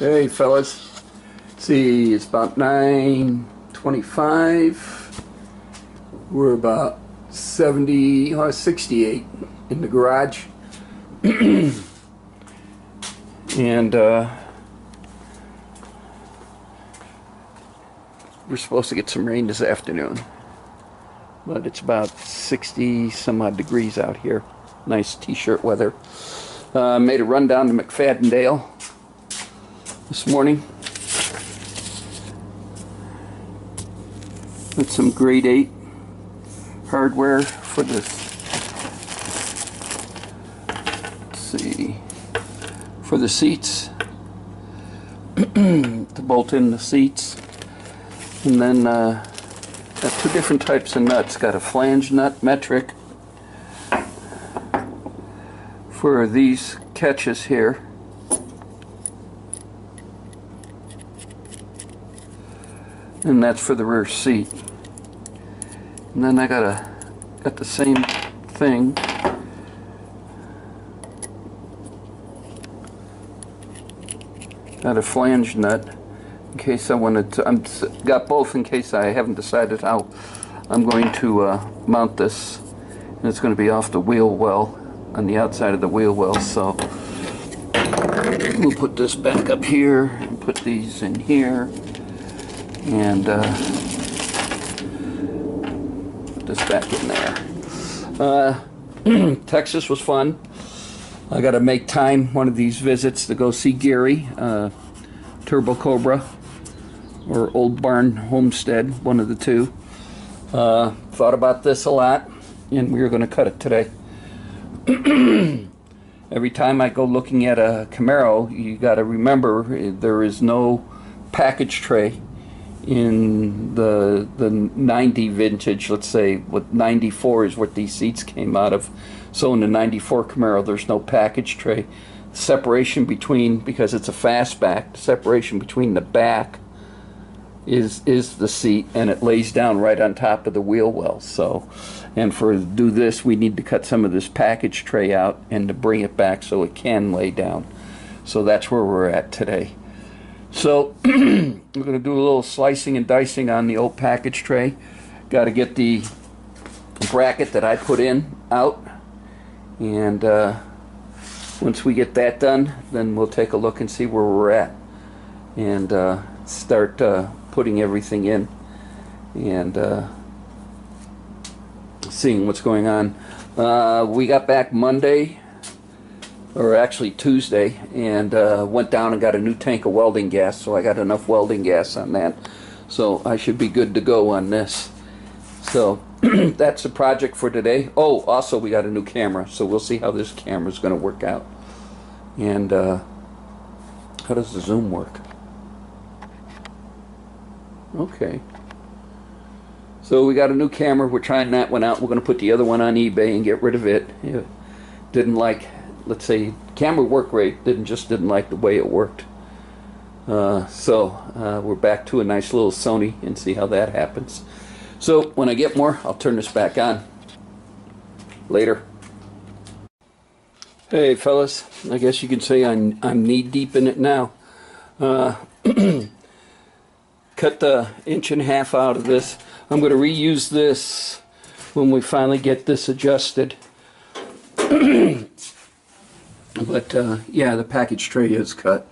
Hey fellas, see, it's about 9:25. We're about 68 in the garage, and we're supposed to get some rain this afternoon, but it's about 60 some odd degrees out here. Nice t-shirt weather. Made a run down to McFadden this morning with some grade 8 hardware for this, for the seats, to bolt in the seats. And then got two different types of nuts. Got a flange nut metric for these catches here, and that's for the rear seat. And then I got the same thing got a flange nut in case I wanted to. Got both in case I haven't decided how I'm going to mount this, and it's going to be off the wheel well, on the outside of the wheel well. So we'll put this back up here and put these in here, and put this back in there. Texas was fun. I got to make time one of these visits to go see Gary, Turbo Cobra or Old Barn Homestead, one of the two. Thought about this a lot, and we were going to cut it today. Every time I go looking at a Camaro, you got to remember there is no package tray in the 90 vintage. Let's say what 94 is what these seats came out of. So in the 94 Camaro, there's no package tray. Separation between, because it's a fastback, separation between the back is the seat, and it lays down right on top of the wheel well. So, and for to do this, we need to cut some of this package tray out and to bring it back so it can lay down. So that's where we're at today. So we're going to do a little slicing and dicing on the old package tray. Got to get the bracket that I put in out, and once we get that done, then we'll take a look and see where we're at, and start putting everything in and seeing what's going on. We got back Monday, or actually Tuesday, and went down and got a new tank of welding gas, so I got enough welding gas on that, so I should be good to go on this. So that's the project for today. Oh, also we got a new camera, so we'll see how this camera is going to work out. And how does the zoom work? Okay. So we got a new camera. We're trying that one out. We're going to put the other one on eBay and get rid of it. It didn't like, let's say, camera work rate didn't like the way it worked. So we're back to a nice little Sony and see how that happens. So when I get more, I'll turn this back on. Later. Hey fellas, I guess you could say I'm knee deep in it now. Cut the 1.5 inches out of this. I'm going to reuse this when we finally get this adjusted. But yeah, the package tray is cut.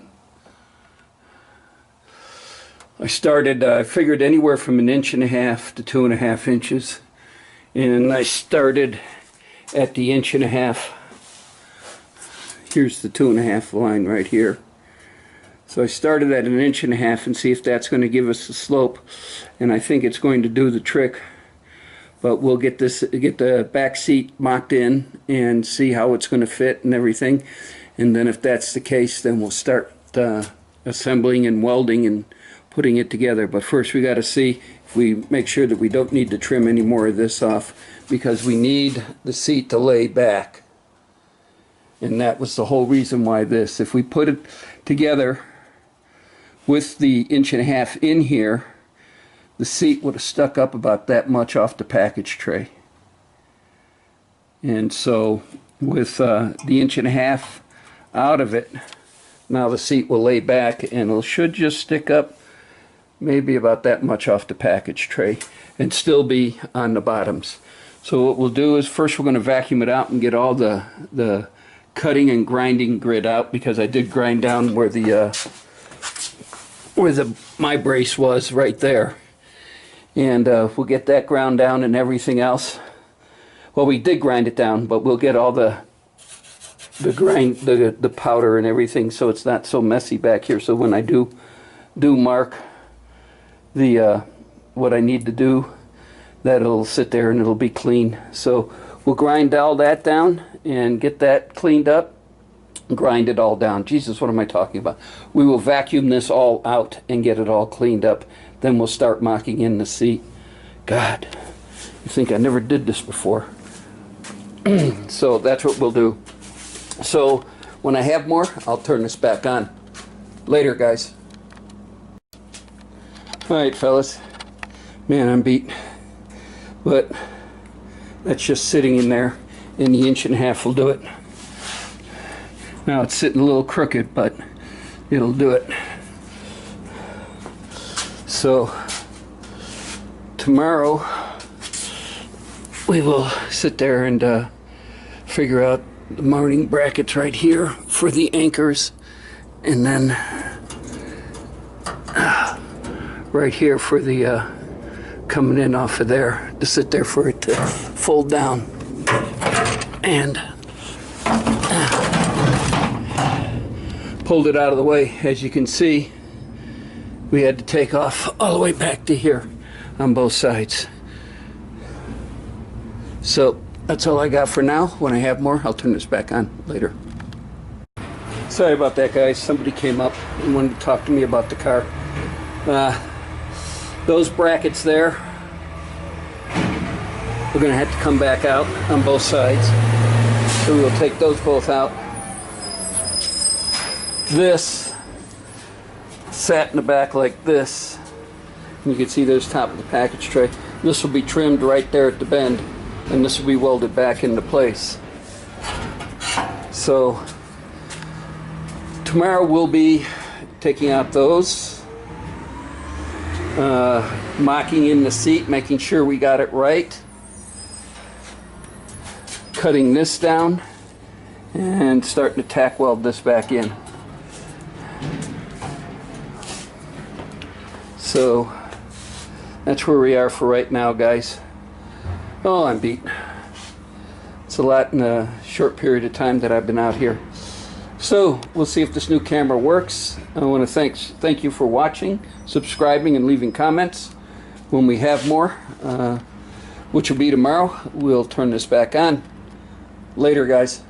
I figured anywhere from 1.5 inches to 2.5 inches, and I started at the 1.5 inches. Here's the 2.5 line right here. So I started at 1.5 inches and see if that's going to give us a slope, and I think it's going to do the trick. But we'll get the back seat mocked in and see how it's going to fit and everything, and then if that's the case, then we'll start assembling and welding and putting it together. But first we got to see if we make sure that we don't need to trim any more of this off, because we need the seat to lay back, and that was the whole reason why this. If we put it together with the 1.5 inches in here, the seat would have stuck up about that much off the package tray. And so with the 1.5 inches out of it, Now the seat will lay back and it should just stick up maybe about that much off the package tray and still be on the bottoms. So what we'll do is first we're going to vacuum it out and get all the cutting and grinding grit out, because I did grind down where my brace was right there. And we'll get that ground down and everything else. Well, we did grind it down, but we'll get all the powder and everything so it's not so messy back here. So when I do mark the what I need to do, that'll sit there and it'll be clean. So we'll grind all that down and get that cleaned up. Grind it all down. Jesus, what am I talking about? We will vacuum this all out and get it all cleaned up. Then we'll start mocking in the seat. God, you think I never did this before. So that's what we'll do. So when I have more, I'll turn this back on. Later, guys. Alright, fellas. Man, I'm beat. But that's just sitting in there, and the 1.5 inches will do it. Now it's sitting a little crooked, but it'll do it. So tomorrow we will sit there and figure out the mounting brackets right here for the anchors, and then right here for the coming in off of there to sit there for it to fold down. And pulled it out of the way. As you can see, we had to take off all the way back to here on both sides. So that's all I got for now. When I have more, I'll turn this back on later. Sorry about that, guys. Somebody came up and wanted to talk to me about the car. Those brackets there, we're going to have to come back out on both sides. So we'll take those both out. This sat in the back like this. You can see there's top of the package tray. This will be trimmed right there at the bend, and this will be welded back into place. So tomorrow we'll be taking out those, mocking in the seat, making sure we got it right, cutting this down, and starting to tack weld this back in. So that's where we are for right now, guys. Oh, I'm beat. It's a lot in a short period of time that I've been out here. So we'll see if this new camera works. I want to thank you for watching, subscribing, and leaving comments. When we have more, which will be tomorrow, we'll turn this back on. Later, guys.